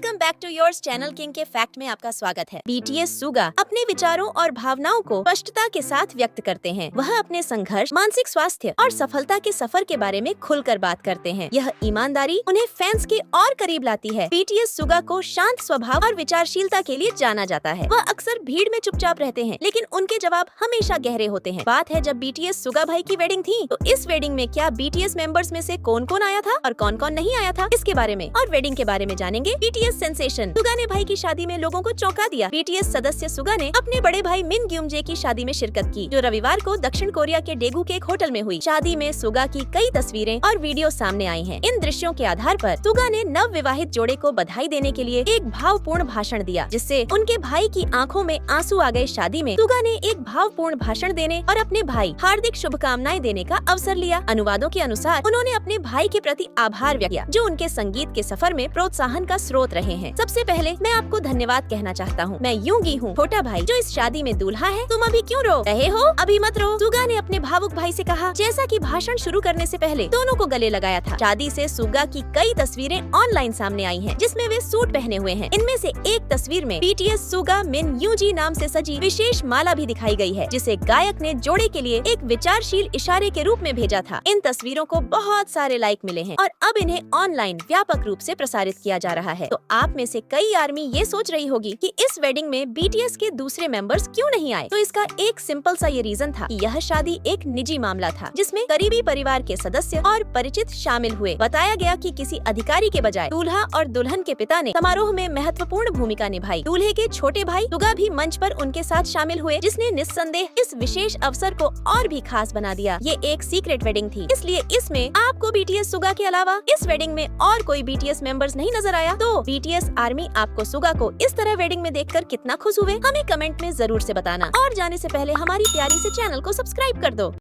Welcome back to yours channel king के fact में आपका स्वागत है। बीटीएस सुगा अपने विचारों और भावनाओं को स्पष्टता के साथ व्यक्त करते हैं। वह अपने संघर्ष, मानसिक स्वास्थ्य और सफलता के सफर के बारे में खुलकर बात करते हैं। यह ईमानदारी उन्हें फैंस के और करीब लाती है। बीटीएस सुगा को शांत स्वभाव और विचारशीलता के लिए जाना जाता है। वह अक्सर भीड़ में चुपचाप रहते हैं, लेकिन उनके जवाब हमेशा गहरे होते हैं। बात है जब बीटीएस सुगा भाई की वेडिंग थी, तो इस वेडिंग में क्या बीटीएस मेंबर्स में से कौन कौन आया था और कौन कौन नहीं आया था, इसके बारे में और वेडिंग के बारे में जानेंगे। बीटीएस सेंसेशन सुगा ने भाई की शादी में लोगों को चौंका दिया। बीटीएस सदस्य सुगा ने अपने बड़े भाई मिन ग्युमजे की शादी में शिरकत की, जो रविवार को दक्षिण कोरिया के डेगू के एक होटल में हुई। शादी में सुगा की कई तस्वीरें और वीडियो सामने आई हैं। इन दृश्यों के आधार पर सुगा ने नव विवाहित जोड़े को बधाई देने के लिए एक भावपूर्ण भाषण दिया, जिससे उनके भाई की आंखों में आंसू आ गए। शादी में सुगा ने एक भावपूर्ण भाषण देने और अपने भाई हार्दिक शुभकामनाएं देने का अवसर लिया। अनुवादों के अनुसार उन्होंने अपने भाई के प्रति आभार व्यक्त किया, जो उनके संगीत के सफर में प्रोत्साहन का स्रोत रहे हैं। सबसे पहले मैं आपको धन्यवाद कहना चाहता हूँ। मैं यूंगी हूँ, छोटा भाई जो इस शादी में दूल्हा है। तुम अभी क्यों रो रहे हो? अभी मत रो, सुगा ने अपने भावुक भाई से कहा। जैसा कि भाषण शुरू करने से पहले दोनों को गले लगाया था। शादी से सुगा की कई तस्वीरें ऑनलाइन सामने आई हैं, जिसमें वे सूट पहने हुए हैं। इनमें से एक तस्वीर में बीटीएस सुगा मिन यूजी नाम से सजी विशेष माला भी दिखाई गई है, जिसे गायक ने जोड़े के लिए एक विचारशील इशारे के रूप में भेजा था। इन तस्वीरों को बहुत सारे लाइक मिले हैं और अब इन्हें ऑनलाइन व्यापक रूप से प्रसारित किया जा रहा है। तो आप में से कई आर्मी ये सोच रही होगी कि इस वेडिंग में बीटीएस के दूसरे मेंबर्स क्यों नहीं आए। तो इसका एक सिंपल सा ये रीजन था कि यह शादी एक निजी मामला था, जिसमें करीबी परिवार के सदस्य और परिचित शामिल हुए। बताया गया कि किसी अधिकारी के बजाय दूल्हा और दुल्हन के पिता ने समारोह में महत्वपूर्ण भूमिका निभाई। दूल्हे के छोटे भाई सुगा भी मंच पर उनके साथ शामिल हुए, जिसने निस्संदेह इस विशेष अवसर को और भी खास बना दिया। ये एक सीक्रेट वेडिंग थी, इसलिए इसमें आपको बीटीएस सुगा के अलावा इस वेडिंग में और कोई बीटीएस मेंबर्स नहीं नजर आया। तो बीटीएस आर्मी आपको सुगा को इस तरह वेडिंग में देखकर कितना खुश हुए, हमें कमेंट में जरूर से बताना। और जाने से पहले हमारी प्यारी से चैनल को सब्सक्राइब कर दो।